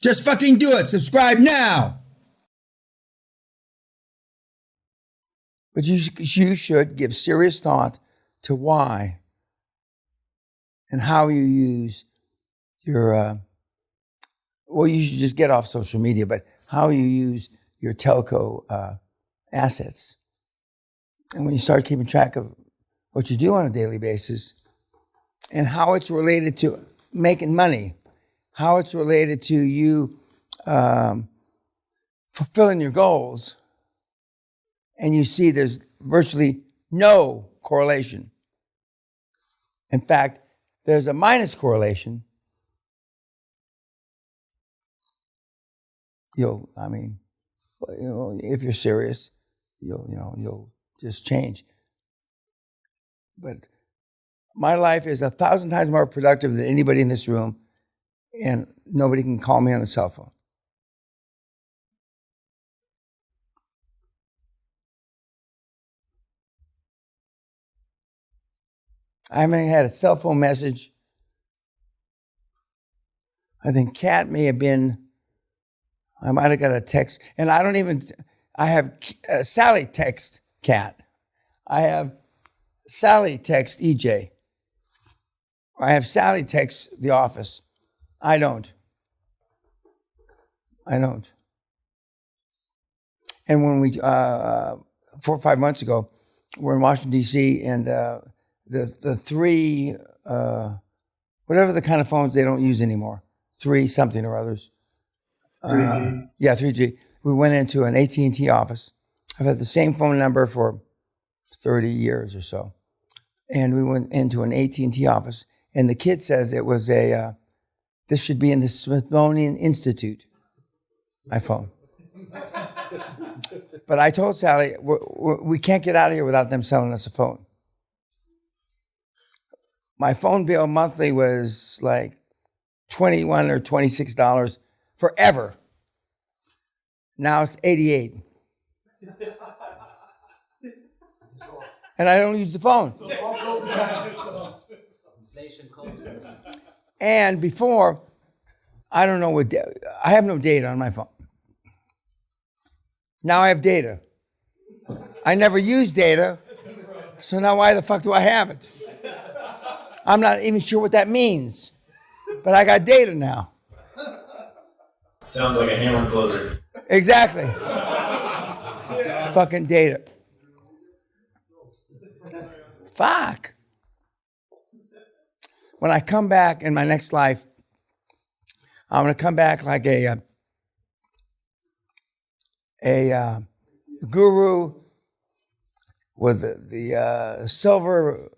Just fucking do it. Subscribe now. But you should give serious thought to why and how you use your, you should just get off social media, but how you use your telco assets. And when you start keeping track of what you do on a daily basis and how it's related to making money, how it's related to you fulfilling your goals, and you see there's virtually no correlation. In fact, there's a minus correlation. If you're serious, you'll just change. But my life is 1,000 times more productive than anybody in this room, and nobody can call me on a cell phone. I haven't had a cell phone message. I think Kat may have been, I might have got a text, and I have Sally text Kat. I have Sally text EJ. I have Sally text the office. I don't. And when we, 4 or 5 months ago, we're in Washington, D.C., and the three, whatever the kind of phones they don't use anymore, 3 something or others. 3G. Yeah, 3G. We went into an AT&T office. I've had the same phone number for 30 years or so. And we went into an AT&T office, and the kid says it was this should be in the Smithsonian Institute, my phone. But I told Sally, we can't get out of here without them selling us a phone. My phone bill monthly was like $21 or $26 forever. Now it's $88. And I don't use the phone. And before, I don't know I have no data on my phone. Now I have data. I never use data, so now why the fuck do I have it? I'm not even sure what that means, but I got data now. Sounds like a hammer closer. Exactly. Fucking data. Fuck. When I come back in my next life, I'm going to come back like a guru with the silver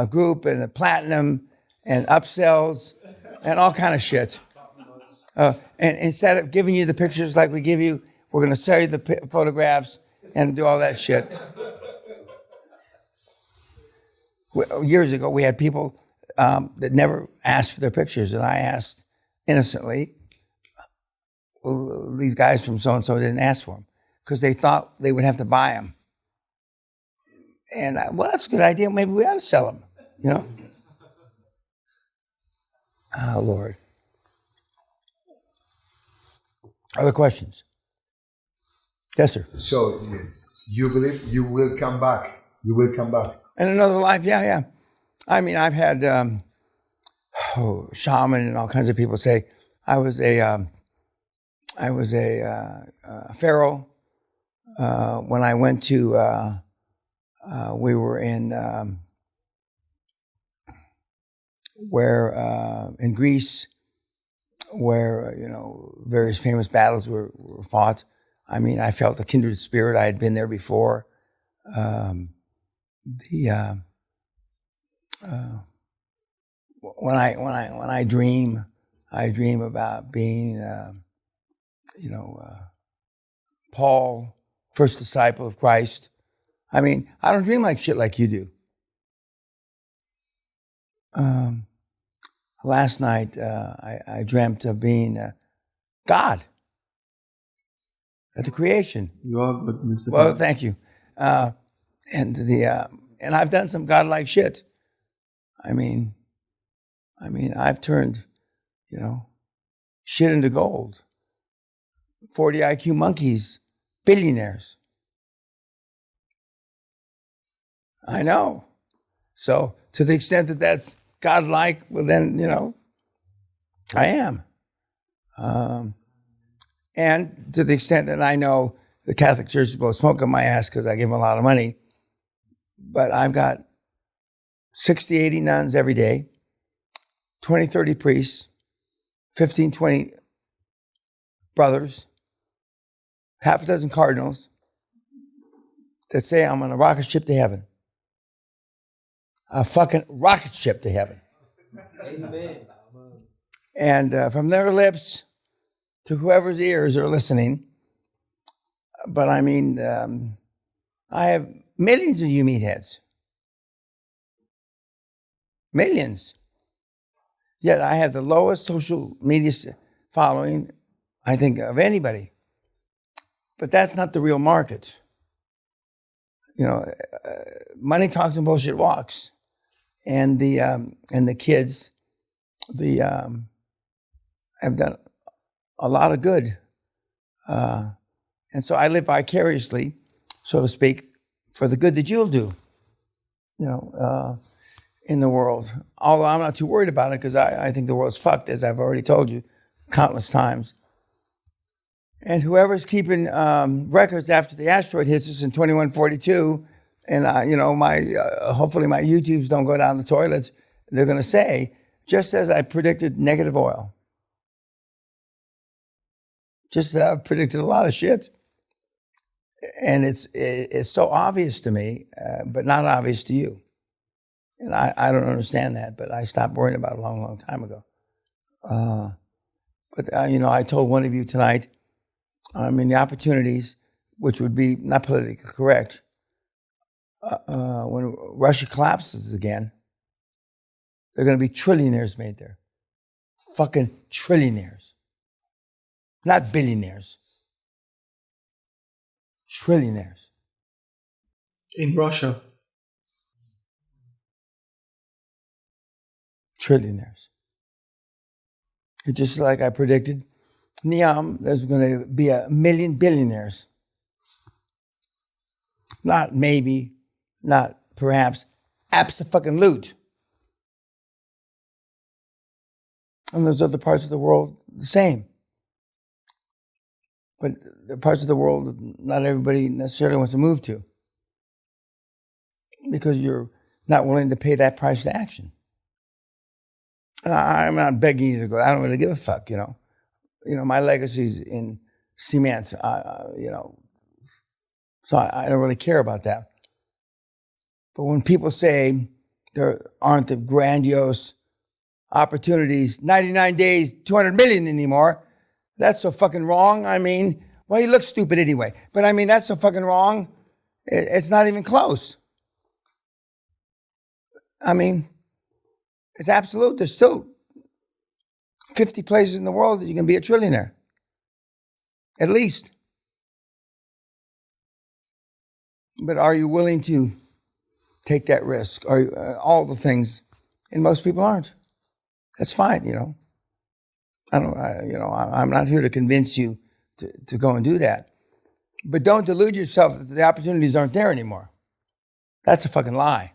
group and the platinum and upsells and all kind of shit. And instead of giving you the pictures like we give you, we're going to sell you the photographs and do all that shit. Years ago, we had people that never asked for their pictures, and I asked innocently, well, these guys from so-and-so didn't ask for them because they thought they would have to buy them. And, that's a good idea. Maybe we ought to sell them, you know? Oh, Lord. Other questions? Yes, sir. So you believe you will come back? You will come back? In another life, yeah. I mean, I've had shaman and all kinds of people say I was a pharaoh when I went to. We were in in Greece, where various famous battles were fought. I mean, I felt a kindred spirit. I had been there before. When I dream about being, Paul, first disciple of Christ. I mean, I don't dream like shit like you do. Last night, I dreamt of being God at the creation. You are, but Mr. Well, thank you. And I've done some godlike shit. I mean, I've turned, shit into gold. 40 IQ monkeys, billionaires. I know. So to the extent that that's godlike, well then, I am. And to the extent that I know the Catholic Church blows smoke up my ass because I give them a lot of money, but I've got 60, 80 nuns every day, 20, 30 priests, 15, 20 brothers, half a dozen cardinals that say I'm on a rocket ship to heaven. A fucking rocket ship to heaven. Amen. And from their lips to whoever's ears are listening. But I mean, I have millions of you meatheads. Millions. Yet I have the lowest social media following, I think, of anybody. But that's not the real market. Money talks and bullshit walks. And the kids, have done a lot of good. And so I live vicariously, so to speak, for the good that you'll do, in the world. Although I'm not too worried about it because I think the world's fucked, as I've already told you countless times. And whoever's keeping records after the asteroid hits us in 2142, and hopefully my YouTubes don't go down the toilets, they're going to say, just as I predicted negative oil, just as I've predicted a lot of shit. And it's so obvious to me, but not obvious to you. And I don't understand that, but I stopped worrying about it a long, long time ago. I told one of you tonight, the opportunities, which would be not politically correct, when Russia collapses again, there are going to be trillionaires made there. Fucking trillionaires. Not billionaires. Trillionaires. In Russia. Trillionaires. It's just like I predicted, Niam, there's going to be 1 million billionaires. Not maybe, not perhaps, abso-fucking-lute. And there's other parts of the world the same. But the parts of the world not everybody necessarily wants to move to because you're not willing to pay that price to action. And I'm not begging you to go. I don't really give a fuck, my legacy's in cement, so I don't really care about that. But when people say there aren't the grandiose opportunities, 99 days, 200 million anymore, that's so fucking wrong. You look stupid anyway. But that's so fucking wrong. It's not even close. It's absolute. There's still 50 places in the world that you can be a trillionaire. At least. But are you willing to take that risk? Are you, all the things? And most people aren't. That's fine, I'm not here to convince you to go and do that. But don't delude yourself that the opportunities aren't there anymore. That's a fucking lie.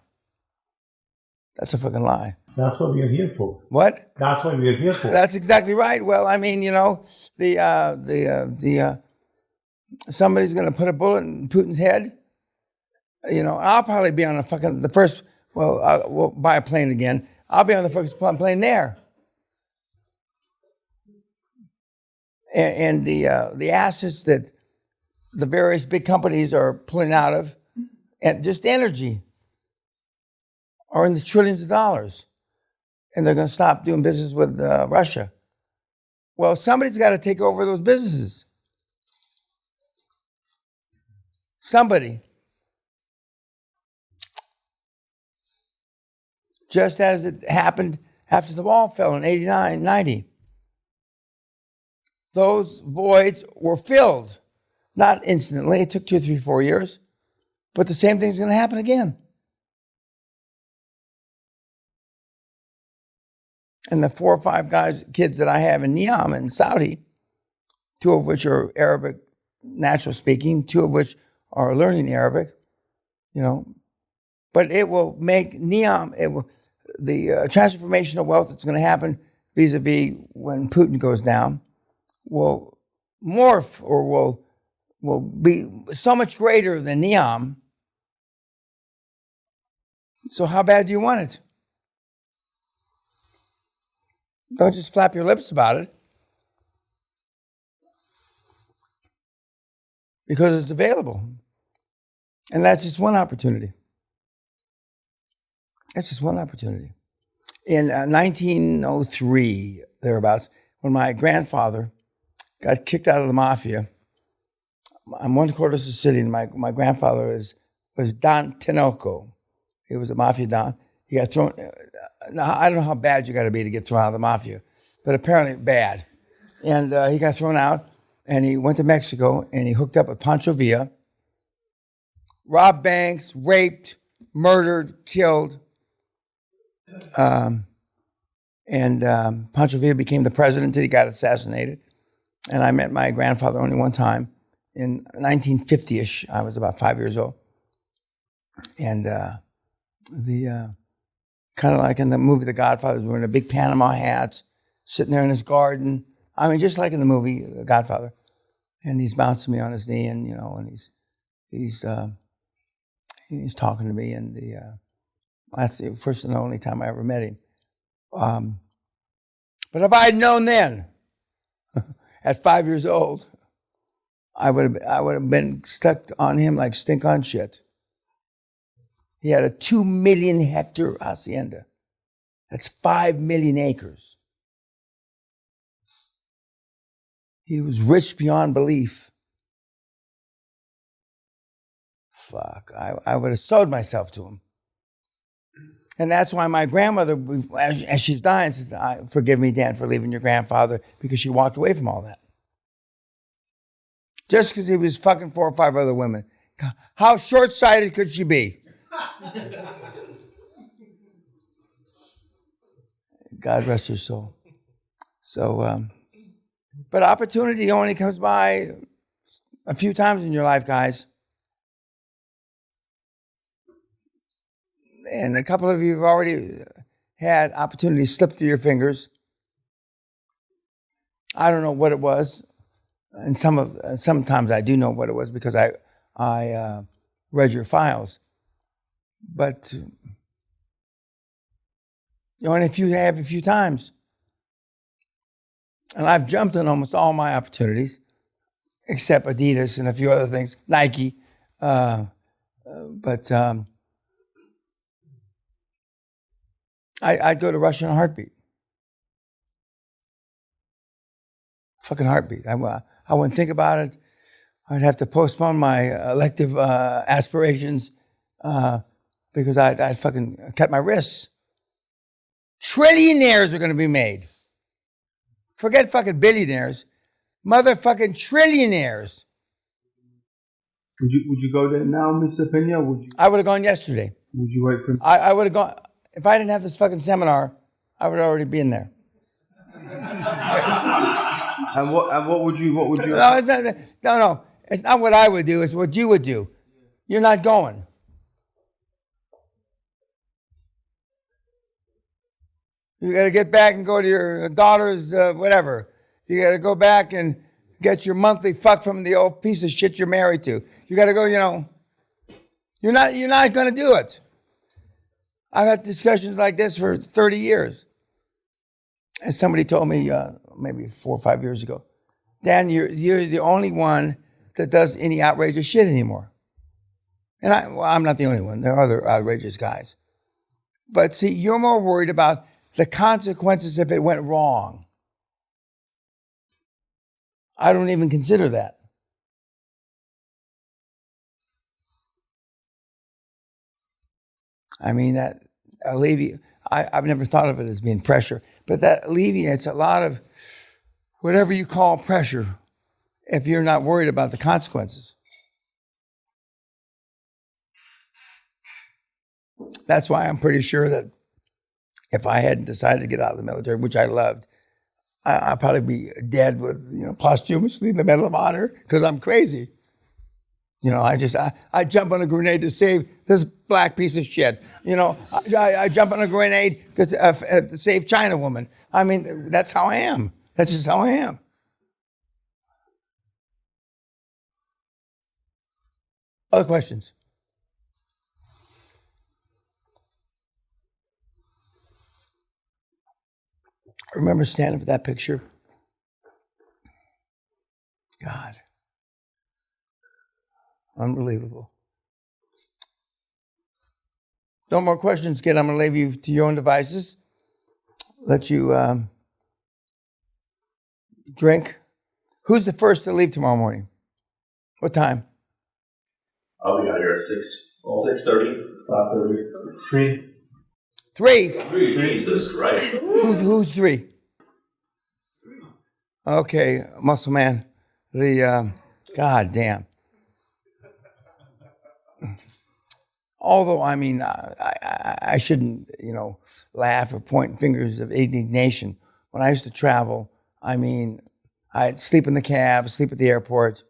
That's a fucking lie. That's what we are here for. What? That's what we are here for. That's exactly right. Well, somebody's going to put a bullet in Putin's head. I'll probably be on the first, we'll buy a plane again. I'll be on the first plane there. And the assets that the various big companies are pulling out of, and just energy, are in the trillions of dollars. And they're going to stop doing business with Russia. Well, somebody's got to take over those businesses. Somebody. Just as it happened after the wall fell in 89, 90. Those voids were filled. Not instantly. It took 2, 3, 4 years. But the same thing's going to happen again. And the 4 or 5 kids that I have in Niam in Saudi, 2 of which are Arabic, natural speaking, 2 of which are learning Arabic, But it will make Niam, the transformation of wealth that's going to happen vis-a-vis when Putin goes down will morph or will be so much greater than Niam. So how bad do you want it? Don't just flap your lips about it. Because it's available. And that's just one opportunity. That's just one opportunity. In 1903, thereabouts, when my grandfather got kicked out of the mafia, I'm 1/4 Sicilian. My grandfather was Don Tinoco. He was a mafia don. He got thrown. Now, I don't know how bad you got to be to get thrown out of the mafia, but apparently bad. And he got thrown out, and he went to Mexico, and he hooked up with Pancho Villa, robbed banks, raped, murdered, killed. And Pancho Villa became the president until he got assassinated. And I met my grandfather only one time in 1950-ish. I was about 5 years old. And kind of like in the movie The Godfather, wearing a big Panama hat, sitting there in his garden. I mean, just like in the movie The Godfather. And he's bouncing me on his knee, and and he's talking to me, and that's the first and only time I ever met him. But if I had known then, at 5 years old, I would have been stuck on him like stink on shit. He had a 2 million hectare hacienda. That's 5 million acres. He was rich beyond belief. Fuck, I would have sold myself to him. And that's why my grandmother, as she's dying, says, "Forgive me, Dan, for leaving your grandfather," because she walked away from all that. Just because he was fucking 4 or 5 other women. How short-sighted could she be? God rest her soul. So, but opportunity only comes by a few times in your life, guys. And a couple of you have already had opportunities slip through your fingers. I don't know what it was. And sometimes I do know what it was because I read your files. But only a few times. And I've jumped on almost all my opportunities, except Adidas and a few other things, Nike. But I'd go to Russia in a heartbeat. Fucking heartbeat. I wouldn't think about it. I'd have to postpone my elective aspirations because I'd fucking cut my wrists. Trillionaires are going to be made. Forget fucking billionaires. Motherfucking trillionaires. Would you go there now, Mr. Peña? I would have gone yesterday. Would you wait for? I would have gone. If I didn't have this fucking seminar, I would already be in there. And what would you? No, it's not. No. It's not what I would do. It's what you would do. You're not going. You got to get back and go to your daughter's whatever. You got to go back and get your monthly fuck from the old piece of shit you're married to. You got to go. You're not going to do it. I've had discussions like this for 30 years. And somebody told me maybe 4 or 5 years ago, Dan, you're the only one that does any outrageous shit anymore. And I'm not the only one. There are other outrageous guys. But see, you're more worried about the consequences if it went wrong. I don't even consider that. I mean, that alleviates, I've never thought of it as being pressure, but that alleviates a lot of whatever you call pressure if you're not worried about the consequences. That's why I'm pretty sure that If I hadn't decided to get out of the military, which I loved, I'd probably be dead with, posthumously in the Medal of Honor because I'm crazy. I jump on a grenade to save this black piece of shit. I jump on a grenade to save China woman. I mean, that's how I am. That's just how I am. Other questions? I remember standing for that picture. God. Unbelievable. No more questions, kid. I'm going to leave you to your own devices. Let you drink. Who's the first to leave tomorrow morning? What time? I'll be out here at 6:30. 5:30. 3. 3? Jesus Christ. Who's 3? Okay, muscle man. God damn. Although, I mean, I shouldn't, laugh or point fingers of indignation. When I used to travel, I mean, I'd sleep in the cab, sleep at the airport,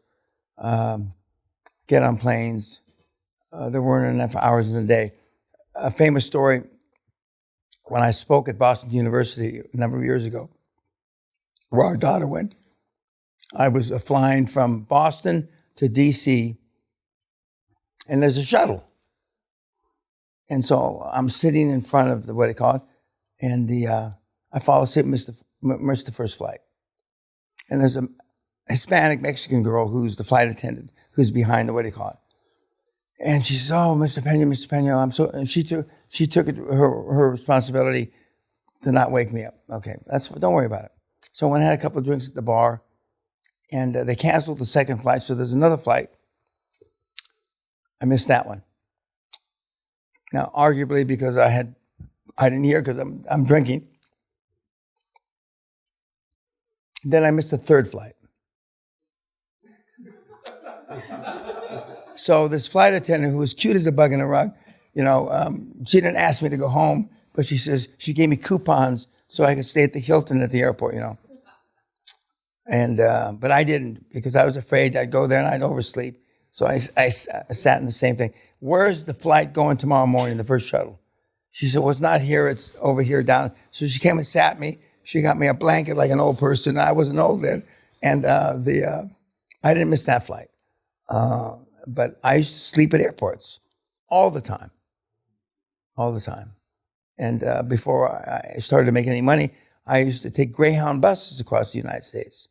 get on planes. There weren't enough hours in the day. A famous story, when I spoke at Boston University a number of years ago, where our daughter went, I was flying from Boston to D.C., and there's a shuttle. And so I'm sitting in front of what they call it, and I fall asleep and missed the first flight. And there's a Hispanic Mexican girl who's the flight attendant, who's behind what do you call it. And she says, "Oh, Mr. Peña, I'm so," and she took it her responsibility to not wake me up. Okay, don't worry about it. So when I had a couple of drinks at the bar, and they canceled the second flight, so there's another flight. I missed that one. Now, arguably because I didn't hear because I'm drinking. Then I missed the third flight. So this flight attendant, who was cute as a bug in a rug, she didn't ask me to go home, but she says she gave me coupons so I could stay at the Hilton at the airport, And but I didn't because I was afraid I'd go there and I'd oversleep. So I sat in the same thing. Where's the flight going tomorrow morning, the first shuttle? She said, well, it's not here. It's over here down. So she came and sat me. She got me a blanket like an old person. I wasn't old then. And I didn't miss that flight. But I used to sleep at airports all the time. All the time. And before I started to make any money, I used to take Greyhound buses across the United States.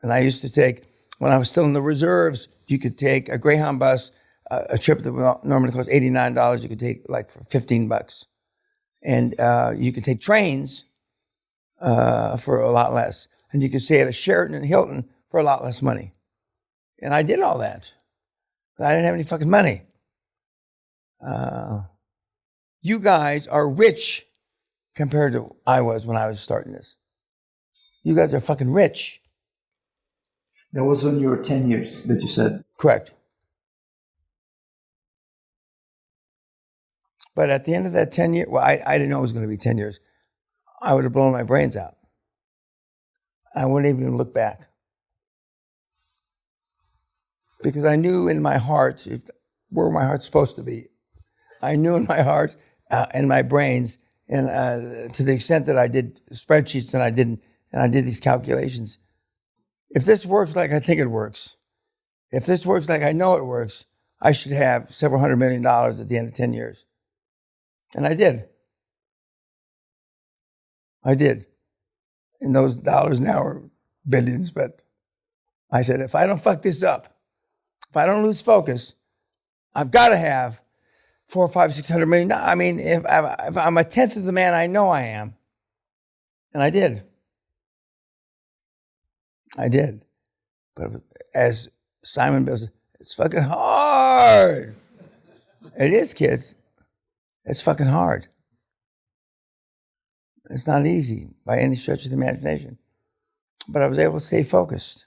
And I used to take, when I was still in the reserves, you could take a Greyhound bus, a trip that would normally cost $89, you could take like for $15. And you could take trains for a lot less. And you could stay at a Sheraton and Hilton for a lot less money. And I did all that. I didn't have any fucking money. You guys are rich compared to I was when I was starting this. You guys are fucking rich. That was on your 10 years that you said. Correct. But at the end of that 10 years, well, I didn't know it was going to be 10 years. I would have blown my brains out. I wouldn't even look back. Because I knew in my heart where my heart's supposed to be. I knew in my heart and my brains, and to the extent that I did spreadsheets and I did these calculations. If this works like I think it works, if this works like I know it works, I should have several $100 million at the end of 10 years. And I did. I did. And those dollars now are billions, but I said, if I don't fuck this up, if I don't lose focus, I've got to have $400, $500, $600 million. I mean, if I'm a tenth of the man I know I am, and I did. I did. But as Simon Bill said, it's fucking hard. It is, kids. It's fucking hard. It's not easy by any stretch of the imagination. But I was able to stay focused.